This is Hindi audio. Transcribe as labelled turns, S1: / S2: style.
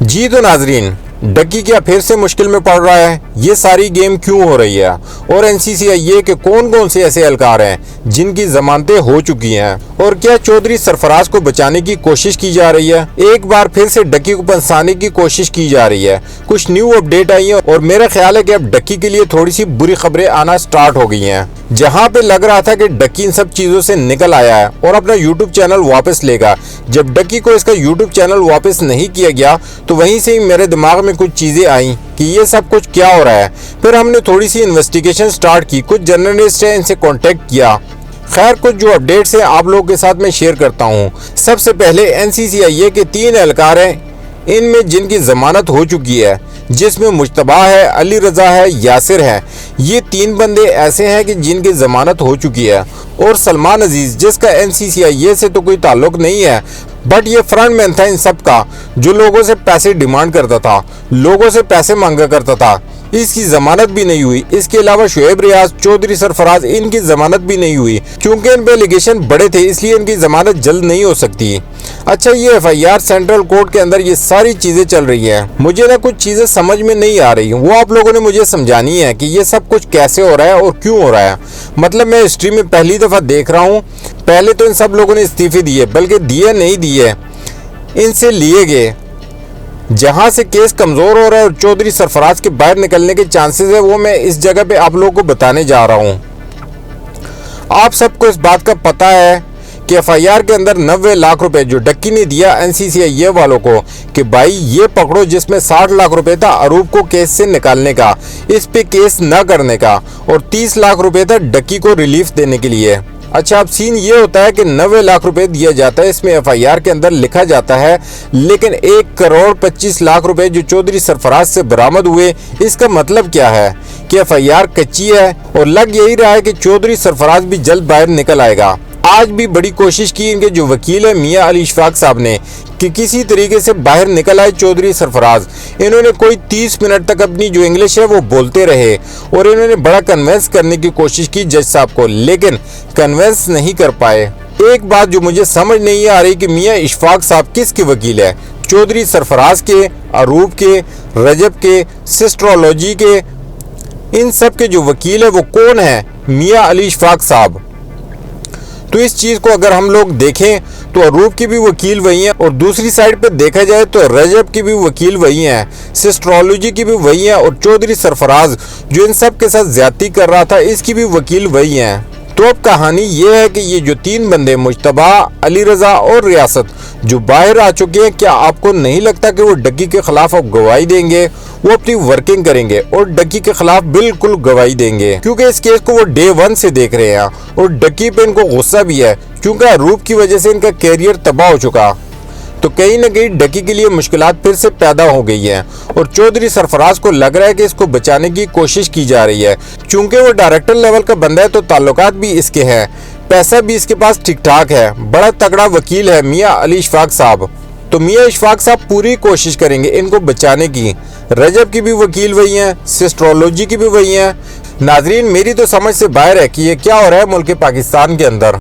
S1: जी तो नाजरीन, डक्की क्या फिर से मुश्किल में पड़ रहा है? ये सारी गेम क्यों हो रही है? और एनसीसीआईए के कौन कौन से ऐसे एहलकार हैं जिनकी जमानतें हो चुकी हैं? और क्या चौधरी सरफराज को बचाने की कोशिश की जा रही है? एक बार फिर से डक्की को फंसाने की कोशिश की जा रही है। कुछ न्यू अपडेट आई है और मेरा ख्याल है कि अब डक्की के लिए थोड़ी सी बुरी खबरें आना स्टार्ट हो गई हैं। जहां पे लग रहा था कि डक्की इन सब चीजों से निकल आया है और अपना यूट्यूब चैनल वापस लेगा, जब डक्की को इसका यूट्यूब चैनल वापस नहीं किया गया तो वहीं से ही मेरे दिमाग में कुछ चीजें आई कि ये सब कुछ क्या हो रहा है। फिर हमने थोड़ी सी इन्वेस्टिगेशन स्टार्ट की, कुछ जर्नलिस्ट हैं, इनसे कांटेक्ट किया। खैर, कुछ जो अपडेट्स हैं आप लोगों के साथ मैं शेयर करता हूँ। सबसे पहले एनसीसीआईए के 3 एहलकार हैं, इनमें जिनकी जमानत हो चुकी है, जिसमें मुश्तबा है, अली रजा है, यासिर है। ये 3 बंदे ऐसे हैं कि जिनकी जमानत हो चुकी है। और सलमान अजीज, जिसका एनसीसीआईए से तो कोई ताल्लुक नहीं है, बट ये फ्रंट मैन था इन सब का, जो लोगों से पैसे डिमांड करता था, लोगों से पैसे मांगा करता था। इसकी जमानत भी नहीं हुई। इसके अलावा शुएब रियाज, चौधरी सरफराज, इनकी जमानत भी नहीं हुई क्योंकि इन पे एलिगेशन बड़े थे, इसलिए इनकी जमानत जल्द नहीं हो सकती। अच्छा, ये एफआईआर सेंट्रल कोर्ट के अंदर ये सारी चीजें चल रही हैं। मुझे ना कुछ चीजें समझ में नहीं आ रही, वो आप लोगों ने मुझे समझानी है कि ये सब कुछ कैसे हो रहा है और क्यों हो रहा है। मतलब मैं हिस्ट्री में पहली दफा देख रहा हूँ। पहले तो इन सब लोगों ने इस्तीफे दिए, बल्कि दिए नहीं दिए, इनसे लिए गए। जहां से केस कमजोर हो रहा है और चौधरी सरफराज के बाहर निकलने के चांसेस है, वो मैं इस जगह पे आप लोगों को बताने जा रहा हूं। आप सबको इस बात का पता है कि एफआईआर के अंदर 90 लाख रुपए जो डक्की ने दिया एनसीसीआईए वालों को कि भाई ये पकड़ो, जिसमें 60 लाख रुपए था अरूप को केस से निकालने का, इस पे केस न करने का, और 30 लाख रुपए था डक्की को रिलीफ देने के लिए। अच्छा, अब सीन ये होता है कि 90 लाख रुपए दिया जाता है, इसमें एफआईआर के अंदर लिखा जाता है, लेकिन 1 करोड़ 25 लाख रुपए जो चौधरी सरफराज से बरामद हुए, इसका मतलब क्या है कि एफआईआर कच्ची है और लग यही रहा है कि चौधरी सरफराज भी जल्द बाहर निकल आएगा। आज भी बड़ी कोशिश की इनके जो वकील है मियां अली इशफाक साहब ने कि किसी तरीके से बाहर निकल आए चौधरी सरफराज। इन्होंने कोई 30 मिनट तक अपनी जो इंग्लिश है वो बोलते रहे और इन्होंने बड़ा कन्विंस करने की कोशिश की जज साहब को, लेकिन कन्विंस नहीं कर पाए। एक बात जो मुझे समझ नहीं आ रही कि मियां इशफाक साहब किसके वकील है? चौधरी सरफराज के, अरूप के, रजब के, सिस्ट्रोलॉजी के, इन सब के जो वकील है वो कौन है? मियां अली इशफाक साहब। तो इस चीज को अगर हम लोग देखें तो अरूप की भी वकील वही हैं और दूसरी साइड पे देखा जाए तो रजब की भी वकील वही हैं, सिस्ट्रोलॉजी की भी वही हैं, और चौधरी सरफराज जो इन सब के साथ ज्यादती कर रहा था, इसकी भी वकील वही हैं। तो अब कहानी ये है कि ये जो 3 बंदे मुश्तबा, अली रजा और रियासत जो बाहर आ चुके हैं, क्या आपको नहीं लगता कि वो डक्की के खिलाफ अब गवाही देंगे? वो अपनी वर्किंग करेंगे और डक्की के खिलाफ बिल्कुल गवाही देंगे, क्योंकि इस केस को वो डे 1 से देख रहे हैं और डक्की पे इनको गुस्सा भी है क्योंकि अरूप की वजह से इनका कैरियर तबाह हो चुका। तो कहीं ना कहीं डक्की के लिए मुश्किलात फिर से पैदा हो गई हैं और चौधरी सरफराज को लग रहा है कि इसको बचाने की कोशिश की जा रही है। चूंकि वो डायरेक्टर लेवल का बंदा है तो ताल्लुकात भी इसके हैं, पैसा भी इसके पास ठीक ठाक है, बड़ा तगड़ा वकील है मियां अली इशफाक साहब। तो मियां इशफाक साहब पूरी कोशिश करेंगे इनको बचाने की। रजब की भी वकील वही हैं, सिस्ट्रोलॉजी की भी वही हैं। नाजरीन, मेरी तो समझ से बाहर है कि ये क्या हो रहा है मुल्क पाकिस्तान के अंदर।